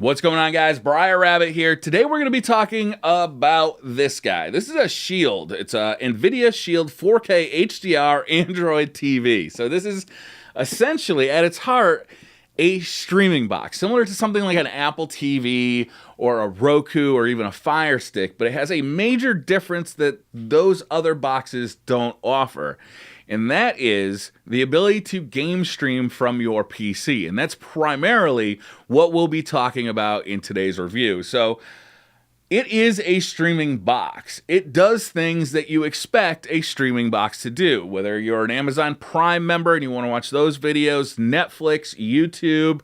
What's going on, guys? Briar Rabbit here. Today we're going to be talking about this guy. This is a Shield. It's a Nvidia Shield 4K HDR Android TV. So this is essentially, at its heart, a streaming box, similar to something like an Apple TV or a Roku or even a Fire Stick, but it has a major difference that those other boxes don't offer. And that is the ability to game stream from your PC. And that's primarily what we'll be talking about in today's review. So it is a streaming box. It does things that you expect a streaming box to do. Whether you're an Amazon Prime member and you want to watch those videos, Netflix, YouTube,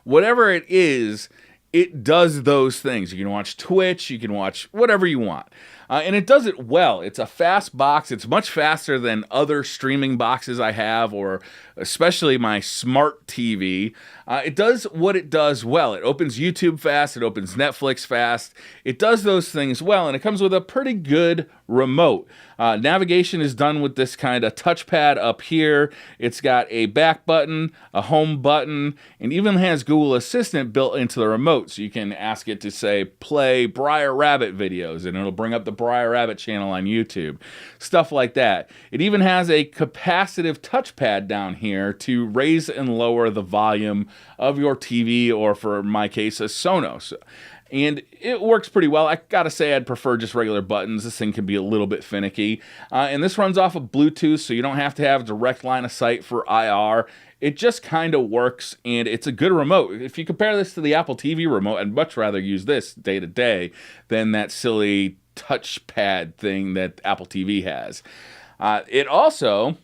whatever it is, it does those things. You can watch Twitch, you can watch whatever you want. And it does it well. It's a fast box. It's much faster than other streaming boxes I have, or especially my smart TV. It does what it does well. It opens YouTube fast. It opens Netflix fast. It does those things well, and it comes with a pretty good remote. Navigation is done with this kind of touchpad up here. It's got a back button, a home button, and even has Google Assistant built into the remote. So you can ask it to say, play Briar Rabbit videos, and it'll bring up the Briar Rabbit channel on YouTube. Stuff like that. It even has a capacitive touchpad down here to raise and lower the volume of your TV, or for my case, a Sonos. And it works pretty well. I gotta say, I'd prefer just regular buttons. This thing can be a little bit finicky. And this runs off of Bluetooth, so you don't have to have direct line of sight for IR. It just kind of works, and it's a good remote. If you compare this to the Apple TV remote, I'd much rather use this day to day than that silly touchpad thing that Apple TV has. It also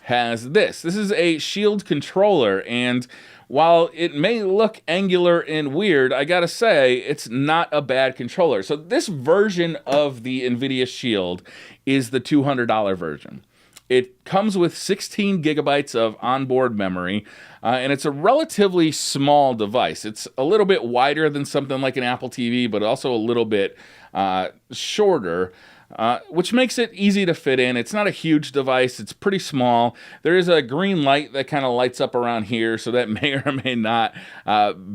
has this. This is a Shield controller, and while it may look angular and weird, I gotta say, it's not a bad controller. So this version of the Nvidia Shield is the $200 version. It comes with 16 gigabytes of onboard memory, and it's a relatively small device. It's a little bit wider than something like an Apple TV, but also a little bit shorter, which makes it easy to fit in. It's not a huge device. It's pretty small. There is a green light that kind of lights up around here, so that may or may not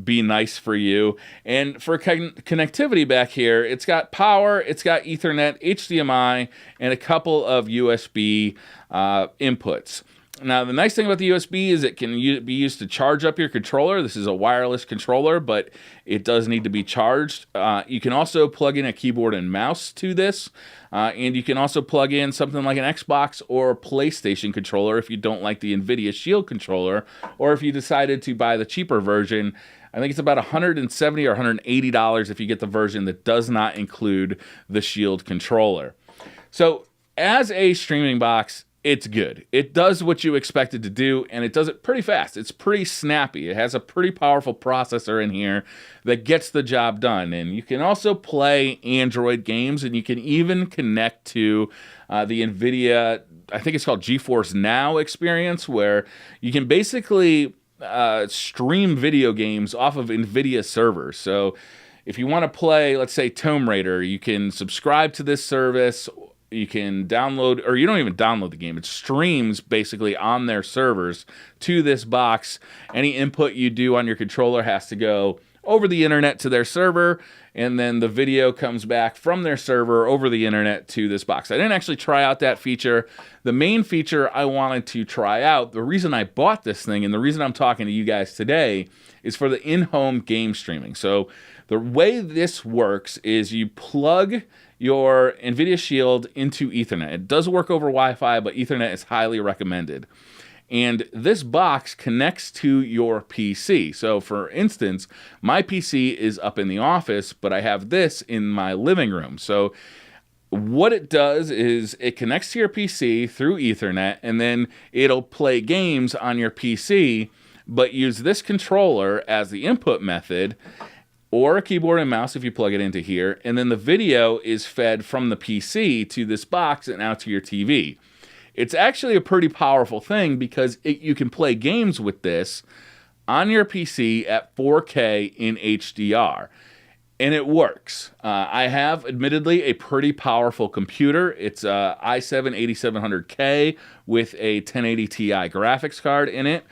be nice for you. And for connectivity back here, it's got power, it's got Ethernet, HDMI, and a couple of USB inputs. Now, the nice thing about the USB is it can be used to charge up your controller. This is a wireless controller, but it does need to be charged. You can also plug in a keyboard and mouse to this, and you can also plug in something like an Xbox or PlayStation controller if you don't like the Nvidia Shield controller, or if you decided to buy the cheaper version. I think it's about $170 or $180 if you get the version that does not include the Shield controller. So, as a streaming box, it's good. It does what you expect it to do, and it does it pretty fast. It's pretty snappy. It has a pretty powerful processor in here that gets the job done. And you can also play Android games, and you can even connect to the Nvidia, I think it's called GeForce Now experience, where you can basically stream video games off of Nvidia servers. So if you want to play, let's say, Tomb Raider, you can subscribe to this service. You can download, or you don't even download the game. It streams basically on their servers to this box. Any input you do on your controller has to go over the internet to their server, and then the video comes back from their server over the internet to this box. I didn't actually try out that feature. The main feature I wanted to try out, the reason I bought this thing and the reason I'm talking to you guys today, is for the in-home game streaming. So the way this works is you plug your Nvidia Shield into Ethernet. It does work over Wi-Fi, but Ethernet is highly recommended. And this box connects to your PC. So for instance, my PC is up in the office, but I have this in my living room. So what it does is it connects to your PC through Ethernet, and then it'll play games on your PC, but use this controller as the input method, or a keyboard and mouse if you plug it into here, and then the video is fed from the PC to this box and out to your TV. It's actually a pretty powerful thing because you can play games with this on your PC at 4K in HDR. and it works. I have, admittedly, a pretty powerful computer. It's a i7-8700K with a 1080 Ti graphics card in it.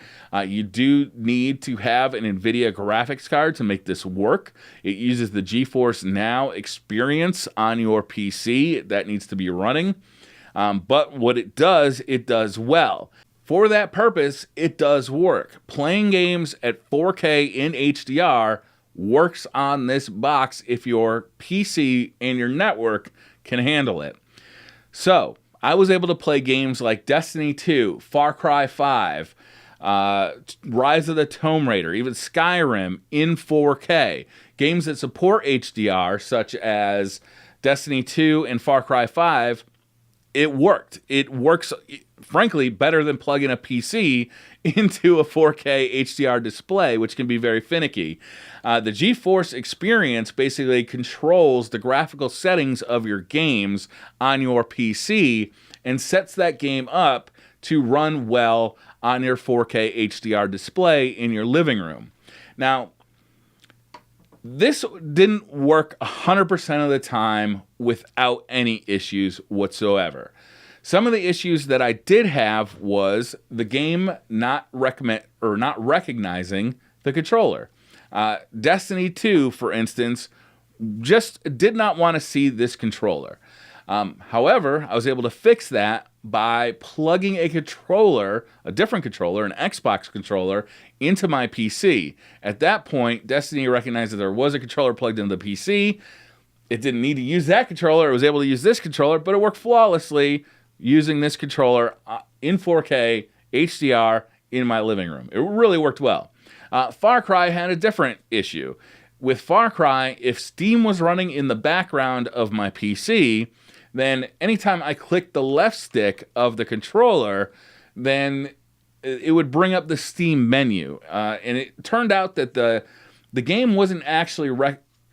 You do need to have an Nvidia graphics card to make this work. It uses the GeForce Now experience on your PC. That needs to be running. But what it does well. For that purpose, it does work. Playing games at 4K in HDR works on this box if your PC and your network can handle it. So, I was able to play games like Destiny 2, Far Cry 5, Rise of the Tomb Raider, even Skyrim in 4K. Games that support HDR, such as Destiny 2 and Far Cry 5, it worked. It works, frankly, better than plugging a PC into a 4K HDR display, which can be very finicky. The GeForce experience basically controls the graphical settings of your games on your PC and sets that game up to run well on your 4K HDR display in your living room. Now, this didn't work 100% of the time without any issues whatsoever. Some of the issues that I did have was the game not recognizing the controller. Destiny 2, for instance, just did not want to see this controller. However, I was able to fix that by plugging a controller, a different controller, an Xbox controller, into my PC. At that point, Destiny recognized that there was a controller plugged into the PC. It didn't need to use that controller. It was able to use this controller, but it worked flawlessly using this controller in 4K HDR in my living room. It really worked well. Far Cry had a different issue. With Far Cry, if Steam was running in the background of my PC, then anytime I clicked the left stick of the controller, then it would bring up the Steam menu. And it turned out that the game wasn't actually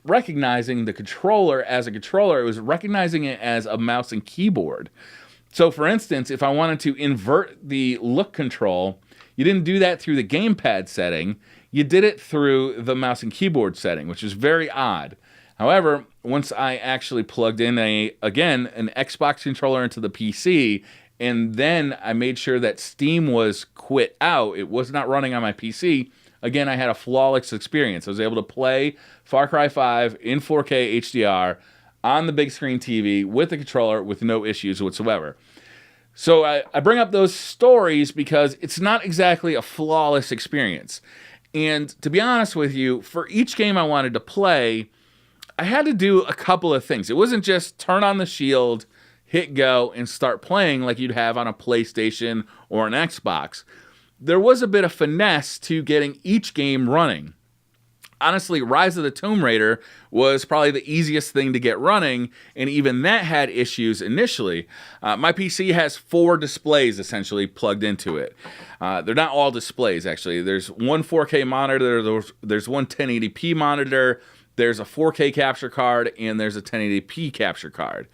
recognizing the controller as a controller. It was recognizing it as a mouse and keyboard. So, for instance, if I wanted to invert the look control, you didn't do that through the gamepad setting. You did it through the mouse and keyboard setting, which is very odd. However, once I actually plugged in an Xbox controller into the PC, and then I made sure that Steam was quit out, it was not running on my PC, again, I had a flawless experience. I was able to play Far Cry 5 in 4K HDR on the big screen TV with the controller with no issues whatsoever. So I bring up those stories because it's not exactly a flawless experience. And to be honest with you, for each game I wanted to play, I had to do a couple of things. It wasn't just turn on the Shield, hit go, and start playing like you'd have on a PlayStation or an Xbox. There was a bit of finesse to getting each game running. Honestly, Rise of the Tomb Raider was probably the easiest thing to get running, and even that had issues initially. My PC has 4 displays essentially plugged into it. They're not all displays, actually. There's one 4K monitor, there's one 1080p monitor, there's a 4K capture card, and there's a 1080p capture card.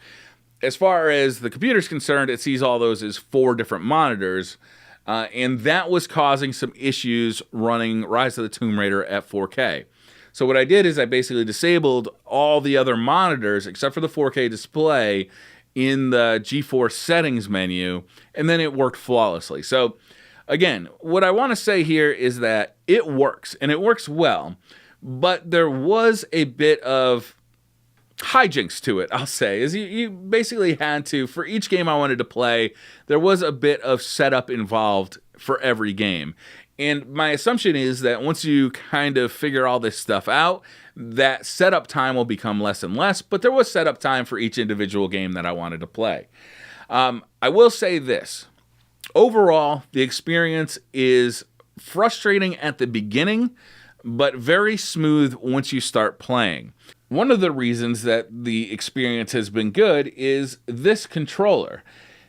As far as the computer's concerned, it sees all those as 4 different monitors, and that was causing some issues running Rise of the Tomb Raider at 4K. So what I did is I basically disabled all the other monitors except for the 4K display in the GeForce settings menu, and then it worked flawlessly. So again, what I want to say here is that it works, and it works well, but there was a bit of hijinks to it, I'll say, is you basically had to, for each game I wanted to play, there was a bit of setup involved for every game. And my assumption is that once you kind of figure all this stuff out, that setup time will become less and less, but there was setup time for each individual game that I wanted to play. I will say this. Overall, the experience is frustrating at the beginning, but very smooth once you start playing. One of the reasons that the experience has been good is this controller.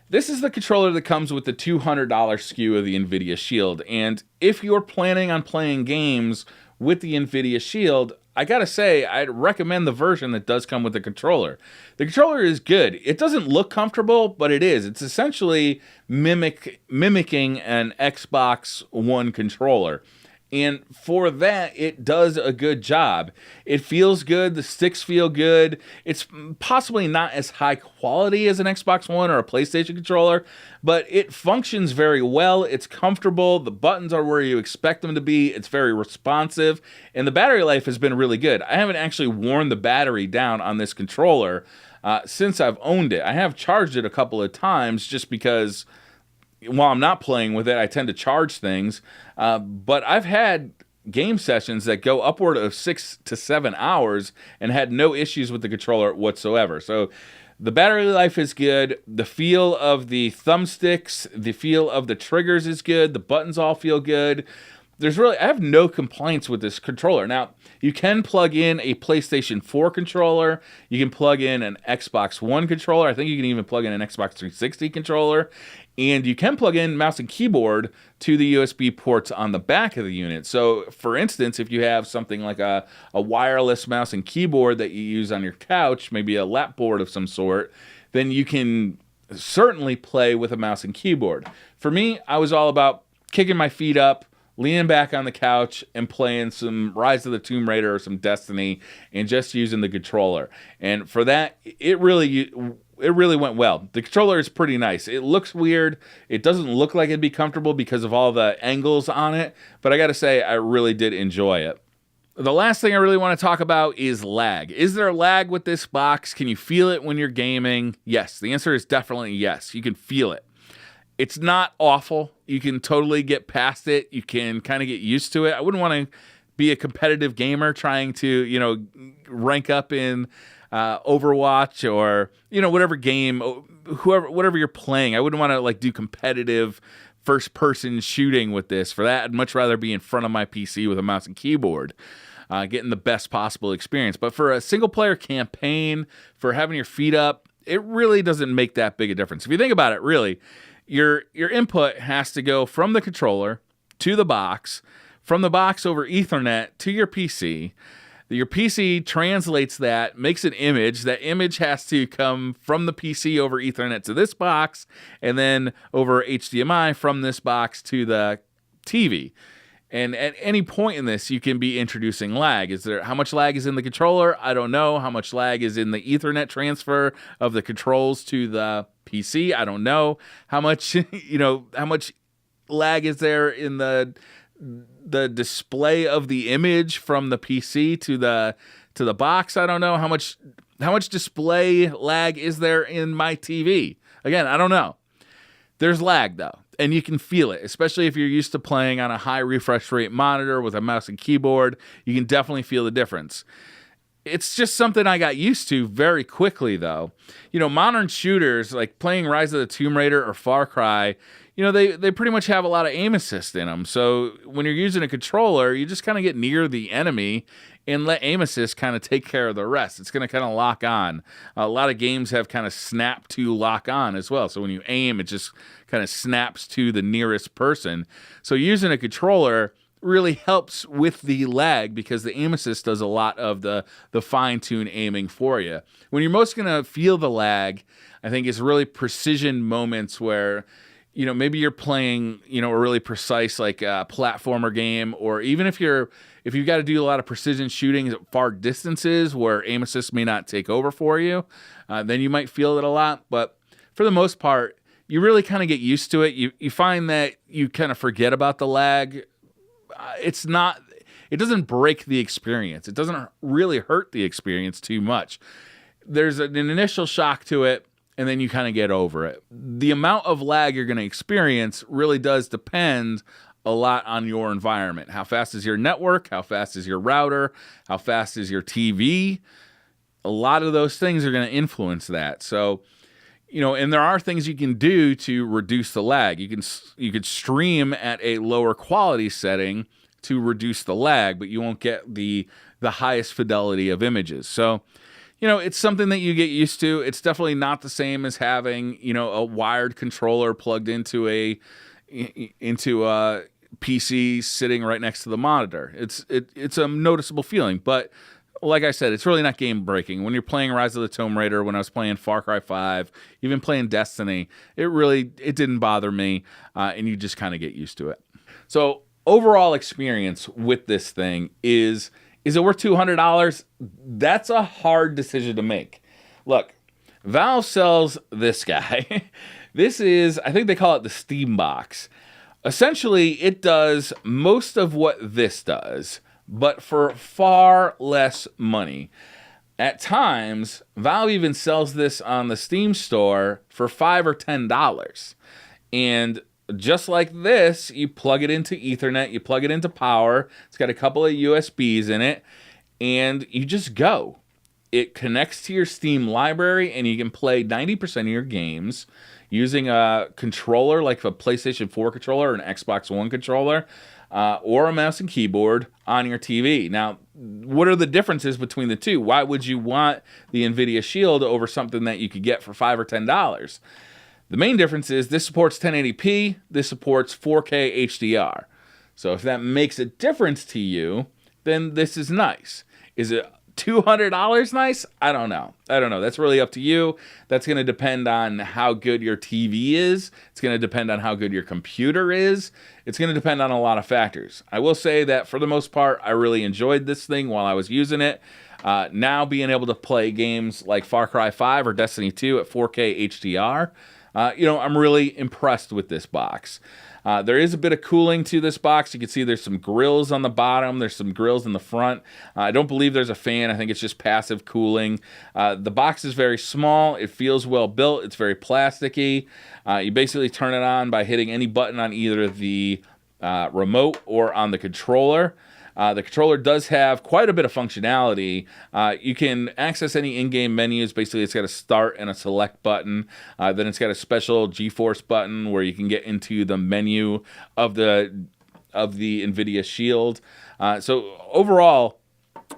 This is the controller that comes with the $200 SKU of the Nvidia Shield, and if you're planning on playing games with the Nvidia Shield, I gotta say, I'd recommend the version that does come with the controller. The controller is good. It doesn't look comfortable, but it is. It's essentially mimicking an Xbox One controller. And for that, it does a good job. It feels good. The sticks feel good. It's possibly not as high quality as an Xbox One or a PlayStation controller, but it functions very well. It's comfortable. The buttons are where you expect them to be. It's very responsive. And the battery life has been really good. I haven't actually worn the battery down on this controller since I've owned it. I have charged it a couple of times just because while I'm not playing with it, I tend to charge things. But I've had game sessions that go upward of 6 to 7 hours and had no issues with the controller whatsoever. So the battery life is good. The feel of the thumbsticks, the feel of the triggers is good. The buttons all feel good. I have no complaints with this controller. Now, you can plug in a PlayStation 4 controller. You can plug in an Xbox One controller. I think you can even plug in an Xbox 360 controller. And you can plug in mouse and keyboard to the USB ports on the back of the unit. So, for instance, if you have something like a wireless mouse and keyboard that you use on your couch, maybe a lap board of some sort, then you can certainly play with a mouse and keyboard. For me, I was all about kicking my feet up, leaning back on the couch and playing some Rise of the Tomb Raider or some Destiny and just using the controller. And for that, it really went well. The controller is pretty nice. It looks weird. It doesn't look like it'd be comfortable because of all the angles on it, but I gotta say, I really did enjoy it. The last thing I really want to talk about is lag. Is there lag with this box? Can you feel it when you're gaming? Yes, the answer is definitely yes. You can feel it. It's not awful. You can totally get past it. You can kind of get used to it. I wouldn't want to be a competitive gamer trying to, rank up in Overwatch or, whatever game, whatever you're playing. I wouldn't want to do competitive first-person shooting with this. For that, I'd much rather be in front of my PC with a mouse and keyboard, getting the best possible experience. But for a single-player campaign, for having your feet up, it really doesn't make that big a difference. If you think about it, really, your input has to go from the controller to the box, from the box over Ethernet to your PC. Your PC translates that, makes an image. That image has to come from the PC over Ethernet to this box, and then over HDMI from this box to the TV. And at any point in this, you can be introducing lag. How much lag is in the controller? I don't know. How much lag is in the Ethernet transfer of the controls to the PC? I don't know. How much, how much lag is there in the display of the image from the PC to the box? I don't know. How much display lag is there in my TV? Again, I don't know. There's lag though, and you can feel it, especially if you're used to playing on a high refresh rate monitor with a mouse and keyboard. You can definitely feel the difference. It's just something I got used to very quickly, though. Modern shooters, like playing Rise of the Tomb Raider or Far Cry, they pretty much have a lot of aim assist in them. So when you're using a controller, you just kind of get near the enemy and let aim assist kind of take care of the rest. It's going to kind of lock on. A lot of games have kind of snap to lock on as well. So when you aim, it just kind of snaps to the nearest person. So using a controller really helps with the lag because the aim assist does a lot of the fine-tune aiming for you. When you're most going to feel the lag, I think is really precision moments where maybe you're playing, a really precise platformer game, or even if you've got to do a lot of precision shooting at far distances where aim assist may not take over for you, then you might feel it a lot. But for the most part, you really kind of get used to it. You find that you kind of forget about the lag. It doesn't break the experience. It doesn't really hurt the experience too much. There's an initial shock to it, and then you kind of get over it. The amount of lag you're going to experience really does depend a lot on your environment. How fast is your network? How fast is your router? How fast is your TV? A lot of those things are going to influence that. So, and there are things you can do to reduce the lag. You could stream at a lower quality setting to reduce the lag, but you won't get the highest fidelity of images. So, it's something that you get used to. It's definitely not the same as having, a wired controller plugged into a PC sitting right next to the monitor. It's a noticeable feeling, but like I said, it's really not game breaking. When you're playing Rise of the Tomb Raider, when I was playing Far Cry 5, even playing Destiny, it didn't bother me, and you just kind of get used to it. So overall experience with this thing is it worth $200? That's a hard decision to make. Look, Valve sells this guy. This is, I think they call it the Steam Box. Essentially, it does most of what this does, but for far less money. At times, Valve even sells this on the Steam store for $5 or $10. And just like this, you plug it into Ethernet, you plug it into power. It's got a couple of USBs in it, and you just go. It connects to your Steam library, and you can play 90% of your games using a controller, like a PlayStation 4 controller or an Xbox One controller, or a mouse and keyboard on your TV. Now, what are the differences between the two? Why would you want the Nvidia Shield over something that you could get for $5 or $10? The main difference is this supports 1080p, this supports 4K HDR. So if that makes a difference to you, then this is nice. Is it $200 nice? I don't know. That's really up to you. That's going to depend on how good your TV is. It's going to depend on how good your computer is. It's going to depend on a lot of factors. I will say that for the most part, I really enjoyed this thing while I was using it. Now being able to play games like Far Cry 5 or Destiny 2 at 4K HDR, I'm really impressed with this box. There is a bit of cooling to this box. You can see there's some grills on the bottom. There's some grills in the front. I don't believe there's a fan. I think it's just passive cooling. The box is very small. It feels well built. It's very plasticky. You basically turn it on by hitting any button on either the remote or on the controller. The controller does have quite a bit of functionality. You can access any in-game menus. Basically, it's got a start and a select button. Then it's got a special GeForce button where you can get into the menu of the Nvidia Shield. So overall,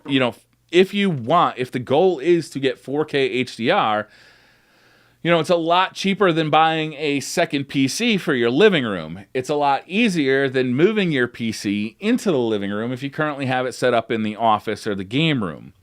if the goal is to get 4K HDR, it's a lot cheaper than buying a second PC for your living room. It's a lot easier than moving your PC into the living room if you currently have it set up in the office or the game room.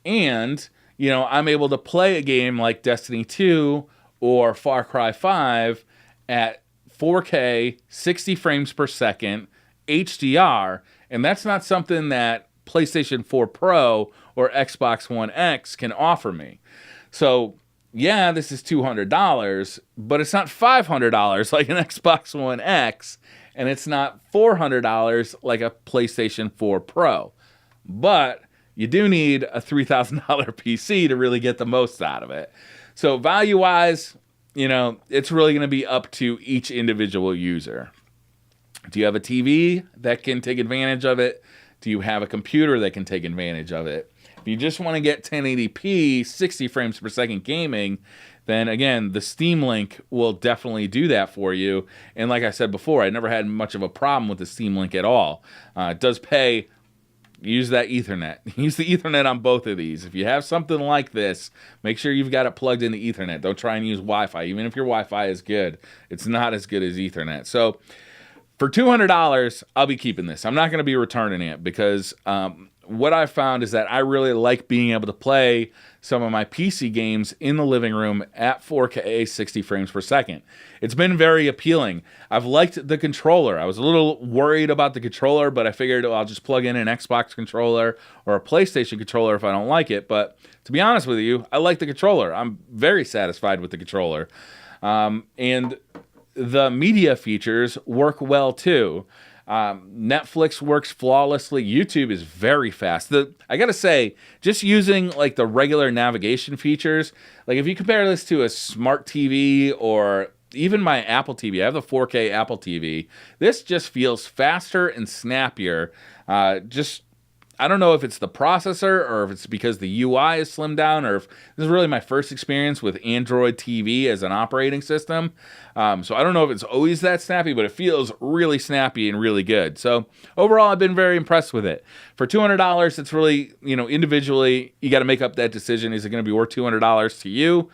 And, I'm able to play a game like Destiny 2 or Far Cry 5 at 4K, 60 frames per second, HDR, and that's not something that PlayStation 4 Pro or Xbox One X can offer me. So, yeah, this is $200, but it's not $500 like an Xbox One X, and it's not $400 like a PlayStation 4 Pro. But you do need a $3,000 PC to really get the most out of it. So value-wise, it's really going to be up to each individual user. Do you have a TV that can take advantage of it? Do you have a computer that can take advantage of it? If you just want to get 1080p, 60 frames per second gaming, then again, the Steam Link will definitely do that for you. And like I said before, I never had much of a problem with the Steam Link at all. It does pay. Use that Ethernet. Use the Ethernet on both of these. If you have something like this, make sure you've got it plugged into Ethernet. Don't try and use Wi-Fi. Even if your Wi-Fi is good, it's not as good as Ethernet. So for $200, I'll be keeping this. I'm not going to be returning it because what I've found is that I really like being able to play some of my PC games in the living room at 4K 60 frames per second. It's been very appealing. I've liked the controller. I was a little worried about the controller, but I figured I'll just plug in an Xbox controller or a PlayStation controller if I don't like it. But to be honest with you, I like the controller. I'm very satisfied with the controller. And the media features work well too. Netflix works flawlessly. YouTube is very fast. I gotta say, just using like the regular navigation features, like if you compare this to a smart TV or even my Apple TV, I have the 4K Apple TV. This just feels faster and snappier. I don't know if it's the processor or if it's because the UI is slimmed down or if this is really my first experience with Android TV as an operating system. So I don't know if it's always that snappy, but it feels really snappy and really good. So overall, I've been very impressed with it. For $200, it's really, individually, you got to make up that decision. Is it going to be worth $200 to you?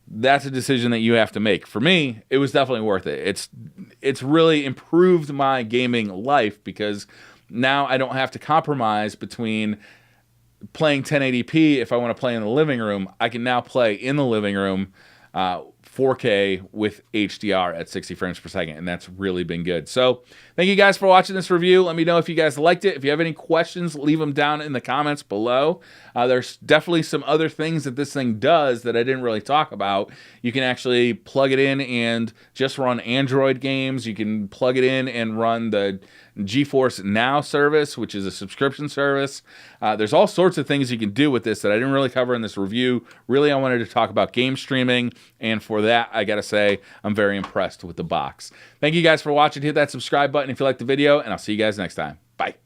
That's a decision that you have to make. For me, it was definitely worth it. It's really improved my gaming life because now I don't have to compromise between playing 1080p if I want to play in the living room. I can now play in the living room 4K with HDR at 60 frames per second, and that's really been good. So thank you guys for watching this review. Let me know if you guys liked it. If you have any questions, leave them down in the comments below. There's definitely some other things that this thing does that I didn't really talk about. You can actually plug it in and just run Android games. You can plug it in and run the GeForce Now service, which is a subscription service. There's all sorts of things you can do with this that I didn't really cover in this review. Really, I wanted to talk about game streaming, and for that, I gotta say, I'm very impressed with the box. Thank you guys for watching. Hit that subscribe button if you liked the video, and I'll see you guys next time. Bye.